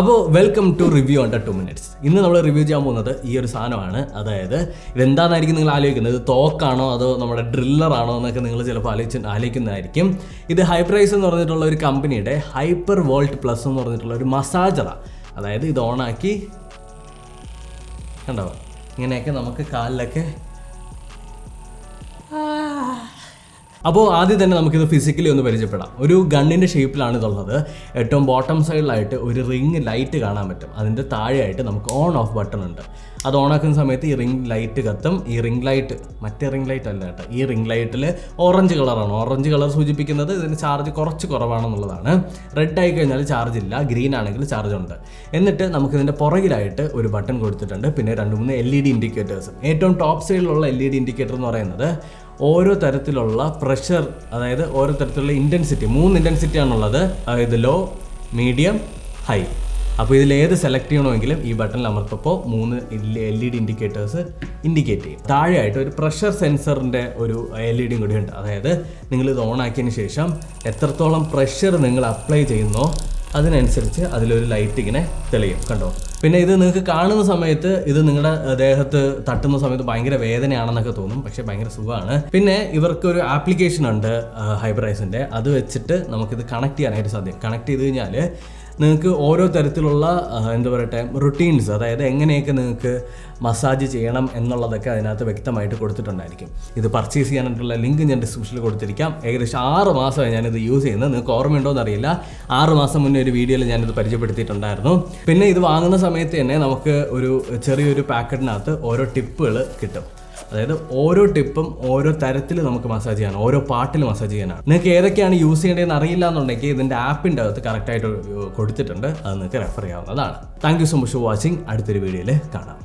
അപ്പോൾ welcome to review under 2 minutes. ഇന്ന് നമ്മൾ റിവ്യൂ ചെയ്യാൻ പോകുന്നത് ഈ ഒരു സാധനമാണ്. അതായത് ഇതെന്താണെന്നായിരിക്കും നിങ്ങൾ ആലോചിക്കുന്നത്. ഇത് തോക്കാണോ അതോ നമ്മുടെ ഡ്രില്ലറാണോ എന്നൊക്കെ നിങ്ങൾ ചിലപ്പോൾ ആലോചിക്കുന്നതായിരിക്കും. ഇത് ഹൈപ്രൈസ് എന്ന് പറഞ്ഞിട്ടുള്ള ഒരു കമ്പനിയുടെ ഹൈപ്പർ വോൾട്ട് പ്ലസ് എന്ന് പറഞ്ഞിട്ടുള്ള ഒരു മസാജറാണ്. അതായത് ഇത് ഓണാക്കി കണ്ടോ ഇങ്ങനെയൊക്കെ നമുക്ക് കാലിലൊക്കെ. അപ്പോൾ ആദ്യം തന്നെ നമുക്കിത് ഫിസിക്കലി ഒന്ന് പരിചയപ്പെടാം. ഒരു ഗണ്ണിൻ്റെ ഷേപ്പിലാണ് ഇതുള്ളത്. ഏറ്റവും ബോട്ടം സൈഡിലായിട്ട് ഒരു റിംഗ് ലൈറ്റ് കാണാൻ പറ്റും. അതിൻ്റെ താഴെയായിട്ട് നമുക്ക് ഓൺ ഓഫ് ബട്ടൺ ഉണ്ട്. അത് ഓണാക്കുന്ന സമയത്ത് ഈ റിംഗ് ലൈറ്റ് കത്തും. ഈ റിംഗ് ലൈറ്റ് മറ്റേ റിംഗ് ലൈറ്റ് അല്ല കേട്ടോ. ഈ റിംഗ് ലൈറ്റിൽ ഓറഞ്ച് കളറാണ്. ഓറഞ്ച് കളർ സൂചിപ്പിക്കുന്നത് ഇതിന് ചാർജ് കുറച്ച് കുറവാണെന്നുള്ളതാണ്. റെഡ് ആയി കഴിഞ്ഞാൽ ചാർജ് ഇല്ല, ഗ്രീൻ ആണെങ്കിൽ ചാർജ് ഉണ്ട്. എന്നിട്ട് നമുക്കിതിൻ്റെ പുറകിലായിട്ട് ഒരു ബട്ടൺ കൊടുത്തിട്ടുണ്ട്. പിന്നെ 2-3 LED ഇൻഡിക്കേറ്റേഴ്സും. ഏറ്റവും ടോപ്പ് സൈഡിലുള്ള LED ഇൻഡിക്കേറ്റർ എന്ന് പറയുന്നത് ഓരോ തരത്തിലുള്ള പ്രഷർ, അതായത് ഓരോ തരത്തിലുള്ള ഇൻറ്റൻസിറ്റി, 3 ഇൻറ്റൻസിറ്റിയാണുള്ളത്. അതായത് ലോ, മീഡിയം, ഹൈ. അപ്പോൾ ഇതിലേത് സെലക്ട് ചെയ്യണമെങ്കിലും ഈ ബട്ടണിൽ അമർത്തപ്പോൾ 3 LED ഇൻഡിക്കേറ്റേഴ്സ് ഇൻഡിക്കേറ്റ് ചെയ്യും. താഴെയായിട്ട് ഒരു പ്രഷർ സെൻസറിൻ്റെ ഒരു LED കൂടി ഉണ്ട്. അതായത് നിങ്ങളിത് ഓണാക്കിയതിന് ശേഷം എത്രത്തോളം പ്രഷർ നിങ്ങൾ അപ്ലൈ ചെയ്യുന്നോ അതിനനുസരിച്ച് അതിലൊരു ലൈറ്റ് ഇങ്ങനെ തെളിയും. കണ്ടോ? പിന്നെ ഇത് നിങ്ങൾക്ക് കാണുന്ന സമയത്ത് ഇത് നിങ്ങളുടെ ദേഹത്ത് തട്ടുന്ന സമയത്ത് ഭയങ്കര വേദനയാണെന്നൊക്കെ തോന്നും. പക്ഷേ ഭയങ്കര സുഖമാണ്. പിന്നെ ഇവർക്കൊരു ആപ്ലിക്കേഷൻ ഉണ്ട് ഹൈബ്രൈസിൻ്റെ. അത് വെച്ചിട്ട് നമുക്കിത് കണക്ട് ചെയ്യാനായിട്ട് സാധിക്കും. കണക്ട് ചെയ്ത് കഴിഞ്ഞാൽ നിങ്ങൾക്ക് ഓരോ തരത്തിലുള്ള എന്താ പറയട്ടെ റുട്ടീൻസ്, അതായത് എങ്ങനെയൊക്കെ നിങ്ങൾക്ക് മസാജ് ചെയ്യണം എന്നുള്ളതൊക്കെ അതിനകത്ത് വ്യക്തമായിട്ട് കൊടുത്തിട്ടുണ്ടായിരിക്കും. ഇത് പർച്ചേസ് ചെയ്യാനായിട്ടുള്ള ലിങ്ക് ഞാൻ ഡിസ്ക്രിപ്ഷനിൽ കൊടുത്തിരിക്കാം. ഏകദേശം 6 മാസമായി ഞാനിത് യൂസ് ചെയ്യുന്നത്. നിങ്ങൾക്ക് ഓർമ്മയുണ്ടോ എന്നറിയില്ല. 6 മാസം മുന്നേ ഒരു വീഡിയോയിൽ ഞാനിത് പരിചയപ്പെടുത്തിയിട്ടുണ്ടായിരുന്നു. പിന്നെ ഇത് വാങ്ങുന്ന സമയത്ത് തന്നെ നമുക്ക് ഒരു ചെറിയൊരു പാക്കറ്റിനകത്ത് ഓരോ ടിപ്പുകൾ കിട്ടും. അതായത് ഓരോ ടിപ്പും ഓരോ തരത്തിൽ നമുക്ക് മസാജ് ചെയ്യാൻ, ഓരോ പാർട്ടിൽ മസാജ് ചെയ്യാനാണ്. നിങ്ങൾക്ക് ഏതൊക്കെയാണ് യൂസ് ചെയ്യേണ്ടതെന്ന് അറിയില്ല എന്നുണ്ടെങ്കിൽ ഇതിൻ്റെ ആപ്പിൻ്റെ അകത്ത് കറക്റ്റായിട്ട് കൊടുത്തിട്ടുണ്ട്. അത് നിങ്ങൾക്ക് റെഫർ ചെയ്യാവുന്നതാണ്. Thank you so much for watching. അടുത്തൊരു വീഡിയോയിൽ കാണാം.